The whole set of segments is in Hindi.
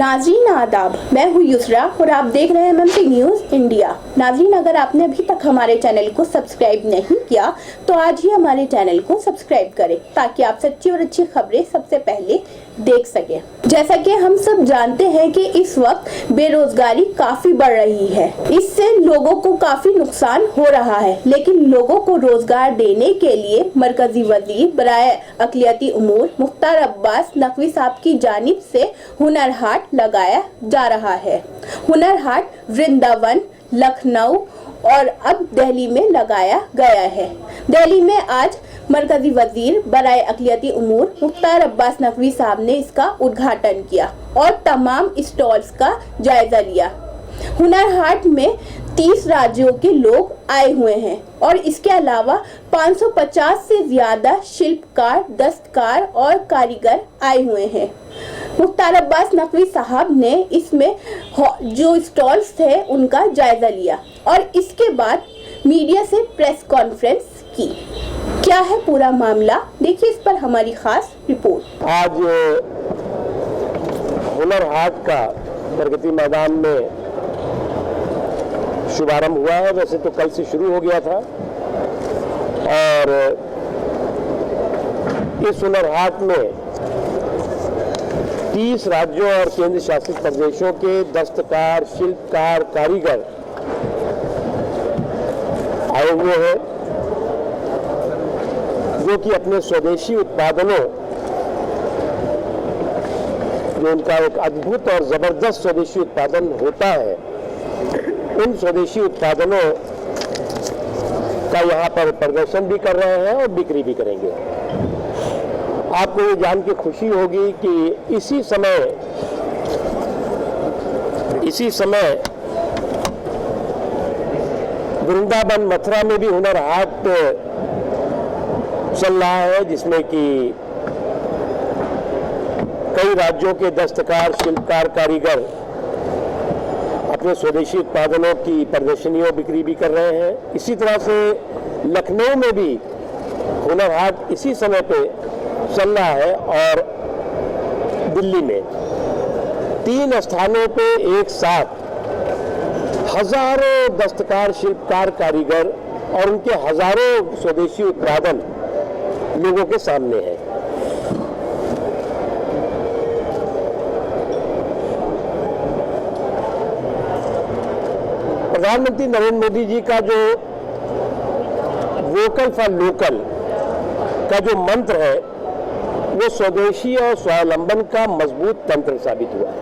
नाज़रीन आदाब, मैं हूँ युसरा और आप देख रहे हैं एमएमसी न्यूज़ इंडिया। नाज़रीन, अगर आपने अभी तक हमारे चैनल को सब्सक्राइब नहीं किया तो आज ही हमारे चैनल को सब्सक्राइब करें ताकि आप सच्ची और अच्छी खबरें सबसे पहले देख सकें। जैसा कि हम सब जानते हैं कि इस वक्त बेरोजगारी काफ़ी बढ़ रही है, इससे लोगों को काफ़ी नुकसान हो रहा है, लेकिन लोगों को रोजगार देने के लिए मरकजी वजीर बराए अक़लियती उमूर मुख्तार अब्बास नकवी साहब की जानिब से हुनर हाट लगाया जा रहा है। हुनर हाट वृंदावन, लखनऊ और अब दिल्ली में लगाया गया है। दिल्ली में आज मरकजी वजीर बराए अक़लियती उमूर मुख्तार अब्बास नकवी साहब ने इसका उद्घाटन किया और तमाम स्टॉल्स का जायजा लिया। हुनर हाट में 30 राज्यों के लोग आए हुए हैं और इसके अलावा 550 से ज्यादा शिल्पकार, दस्तकार और कारीगर आए हुए हैं। मुख्तार अब्बास नकवी साहब ने इसमें जो स्टॉल्स थे उनका जायजा लिया और इसके बाद मीडिया से प्रेस कॉन्फ्रेंस की। क्या है पूरा मामला, देखिए इस पर हमारी खास रिपोर्ट। आज हुनर हाट का प्रगति मैदान में शुभारंभ हुआ है। वैसे तो कल से शुरू हो गया था और इस हुनर हाट में 30 राज्यों और केंद्र शासित प्रदेशों के दस्तकार, शिल्पकार, कारीगर आए हुए हैं जो कि अपने स्वदेशी उत्पादनों, जो उनका एक अद्भुत और जबरदस्त स्वदेशी उत्पादन होता है, उन स्वदेशी उत्पादनों का यहाँ पर प्रदर्शन भी कर रहे हैं और बिक्री भी करेंगे। आपको ये जान के खुशी होगी कि इसी समय वृंदावन, मथुरा में भी हुनर हाट चल रहा है, जिसमें कि कई राज्यों के दस्तकार, शिल्पकार, कारीगर अपने स्वदेशी उत्पादनों की प्रदर्शनियों बिक्री भी कर रहे हैं। इसी तरह से लखनऊ में भी हुनर हाट इसी समय पे चल रहा है और दिल्ली में 3 स्थानों पे एक साथ हजारों दस्तकार, शिल्पकार, कारीगर और उनके हजारों स्वदेशी उत्पादन लोगों के सामने है। प्रधानमंत्री नरेंद्र मोदी जी का जो वोकल फॉर लोकल का जो मंत्र है, वो स्वदेशी और स्वावलंबन का मजबूत तंत्र साबित हुआ है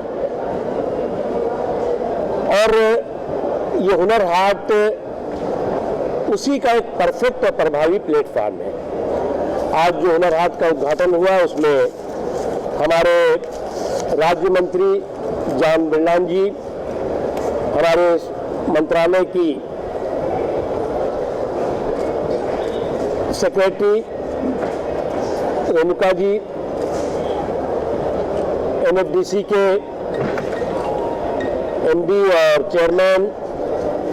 और ये हुनर हाट उसी का एक परफेक्ट और प्रभावी प्लेटफॉर्म है। आज जो हुनर हाट का उद्घाटन हुआ उसमें हमारे राज्य मंत्री जॉन बिरलान जी, हमारे मंत्रालय की सेक्रेटरी रेणुका जी, एनएफडीसी के एमडी और चेयरमैन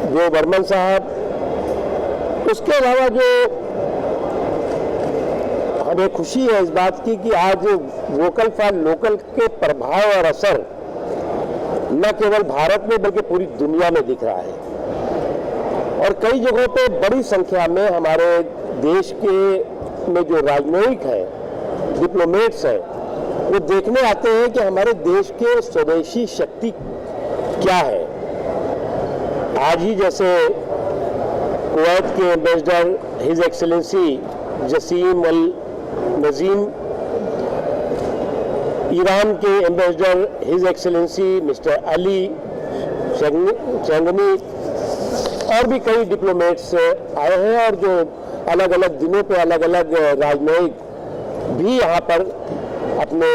जो बर्मन साहब, उसके अलावा जो हमें खुशी है इस बात की कि आज वोकल फॉर लोकल के प्रभाव और असर न केवल भारत में बल्कि पूरी दुनिया में दिख रहा है और कई जगहों पे बड़ी संख्या में हमारे देश के में जो राजनयिक है, डिप्लोमेट्स हैं, वो देखने आते हैं कि हमारे देश के स्वदेशी शक्ति क्या है। आज ही जैसे कुवैत के ambassador his excellency Jasim Al Najim, Iran के ambassador his excellency mister Ali Changani और भी कई डिप्लोमेट्स आए हैं और जो अलग अलग दिनों पे अलग अलग राजनयिक भी यहाँ पर अपने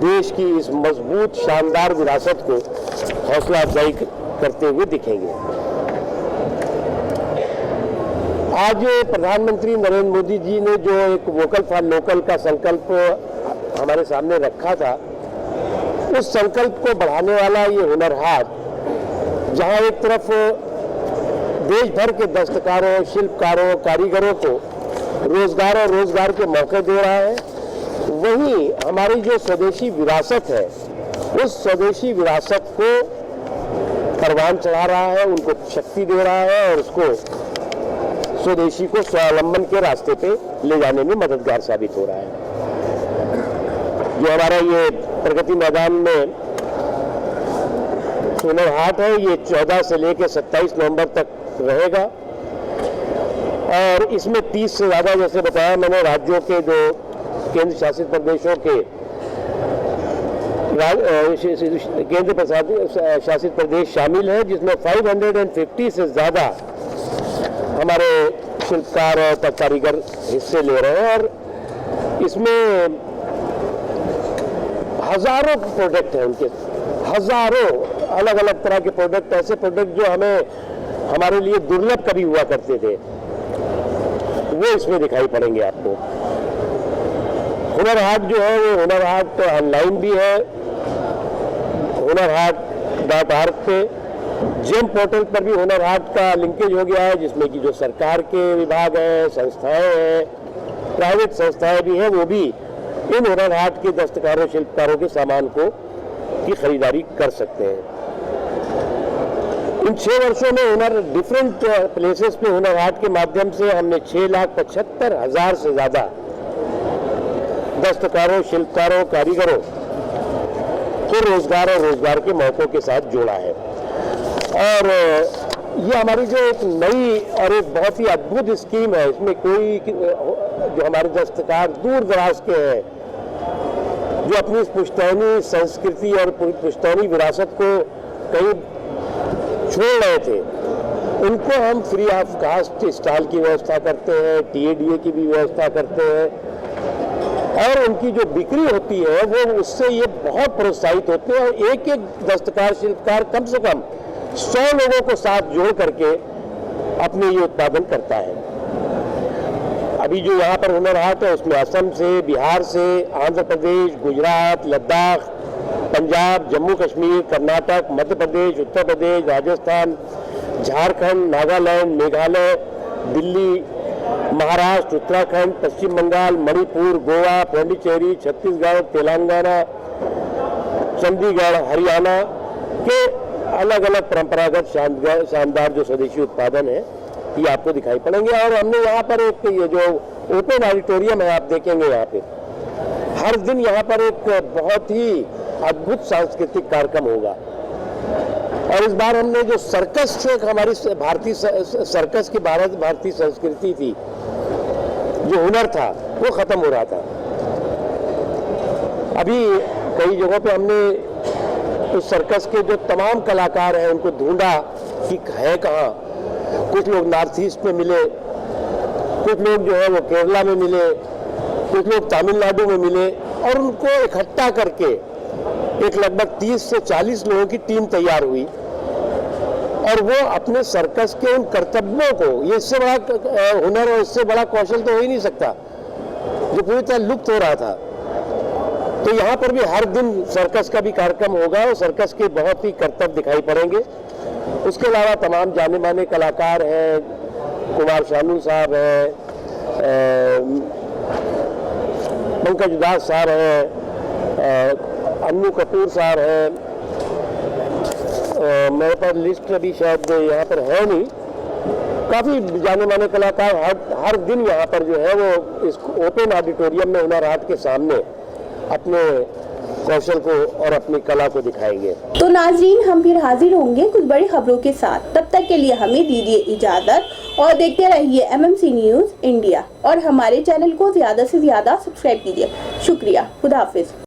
देश की इस मजबूत शानदार विरासत को हौसला अफजाई करते हुए दिखेंगे। आज प्रधानमंत्री नरेंद्र मोदी जी ने जो एक वोकल फॉर लोकल का संकल्प हमारे सामने रखा था, उस संकल्प को बढ़ाने वाला ये हुनर हाट, जहां एक तरफ देश भर के दस्तकारों, शिल्पकारों, कारीगरों को रोजगार के मौके दे रहा है, वहीं हमारी जो स्वदेशी विरासत है उस स्वदेशी विरासत को परवान चढ़ा रहा है, उनको शक्ति दे रहा है और उसको स्वदेशी को स्वावलंबन के रास्ते पे ले जाने में मददगार साबित हो रहा है। जो हमारा ये प्रगति मैदान में हुनर हाट है, ये 14 से लेकर 27 नवंबर तक रहेगा और इसमें 30 से ज़्यादा, जैसे बताया मैंने, राज्यों के जो केंद्र शासित प्रदेशों के केंद्र शासित प्रदेश शामिल है, जिसमें 550 से ज़्यादा हमारे शिल्पकार और कारीगर हिस्से ले रहे हैं और इसमें हजारों प्रोडक्ट हैं उनके, हजारों अलग अलग तरह के प्रोडक्ट, ऐसे प्रोडक्ट जो हमारे लिए दुर्लभ कभी हुआ करते थे, वो इसमें दिखाई पड़ेंगे आपको। हुनर हाट जो है वो हुनर हाट ऑनलाइन भी है, हुनर हाट.org पे, जेम पोर्टल पर भी हुनर हाट का लिंकेज हो गया है, जिसमें कि जो सरकार के विभाग हैं, संस्थाएं हैं, प्राइवेट संस्थाएं भी हैं, वो भी इन हुनर हाट के दस्तकारों शिल्पकारों के सामान की खरीदारी कर सकते हैं। इन 6 वर्षों में हुनर डिफरेंट प्लेसेस पे हुनर हाट के माध्यम से हमने 6,75,000 से ज्यादा दस्तकारों, शिल्पकारों, कारीगरों को रोजगार और रोजगार के मौकों के साथ जोड़ा है। और ये हमारी जो एक नई और एक बहुत ही अद्भुत स्कीम है, इसमें कोई जो हमारे दस्तकार दूर दराज के हैं, जो अपनी पुश्तैनी संस्कृति और पुश्तैनी विरासत को कहीं छोड़ रहे थे, उनको हम फ्री ऑफ कास्ट स्टॉल की व्यवस्था करते हैं, TADA की भी व्यवस्था करते हैं और उनकी जो बिक्री होती है वो उससे ये बहुत प्रोत्साहित होते हैं और एक एक दस्तकार शिल्पकार कम से कम 100 लोगों को साथ जोड़ करके अपने ये उत्पादन करता है। अभी जो यहाँ पर हुनर हाट है उसमें असम से, बिहार से, आंध्र प्रदेश, गुजरात, लद्दाख, पंजाब, जम्मू कश्मीर, कर्नाटक, मध्य प्रदेश, उत्तर प्रदेश, राजस्थान, झारखंड, नागालैंड, मेघालय, दिल्ली, महाराष्ट्र, उत्तराखंड, पश्चिम बंगाल, मणिपुर, गोवा, पांडिचेरी, छत्तीसगढ़, तेलंगाना, चंडीगढ़, हरियाणा के अलग अलग परंपरागत शानदार जो स्वदेशी उत्पादन है ये आपको दिखाई पड़ेंगे। और हमने यहाँ पर एक ये जो ओपन ऑडिटोरियम है आप देखेंगे, यहाँ पे हर दिन यहाँ पर एक बहुत ही अद्भुत सांस्कृतिक कार्यक्रम होगा। और इस बार हमने जो सर्कस से हमारी भारतीय सर्कस की भारतीय संस्कृति थी, जो हुनर था वो खत्म हो रहा था। अभी कई जगहों पे हमने उस सर्कस के जो तमाम कलाकार हैं उनको ढूंढा कि है कहाँ। कुछ लोग नॉर्थ ईस्ट में मिले, कुछ लोग जो है वो केरला में मिले, कुछ लोग तमिलनाडु में मिले और उनको इकट्ठा करके एक लगभग 30 से 40 लोगों की टीम तैयार हुई और वो अपने सर्कस के उन कर्तव्यों को, ये इससे बड़ा हुनर और इससे बड़ा कौशल तो हो ही नहीं सकता, जो पूरी तरह लुप्त हो रहा था। तो यहाँ पर भी हर दिन सर्कस का भी कार्यक्रम होगा और सर्कस के बहुत ही करतब दिखाई पड़ेंगे। उसके अलावा तमाम जाने माने कलाकार हैं, कुमार शानू साहब हैं, पंकज दास साहब हैं, अन्नू कपूर साहब हैं, मेरे पास लिस्ट अभी शायद यहाँ पर है नहीं, काफ़ी जाने माने कलाकार हर दिन यहाँ पर जो है वो इस ओपन ऑडिटोरियम में हुनर हाट के सामने अपने कौशल को और अपनी कला को दिखाएंगे। तो नाजरीन, हम फिर हाजिर होंगे कुछ बड़ी खबरों के साथ। तब तक के लिए हमें दीजिए इजाजत और देखते रहिए MMC न्यूज़ इंडिया और हमारे चैनल को ज्यादा से ज्यादा सब्सक्राइब कीजिए। शुक्रिया। खुदा हाफिज।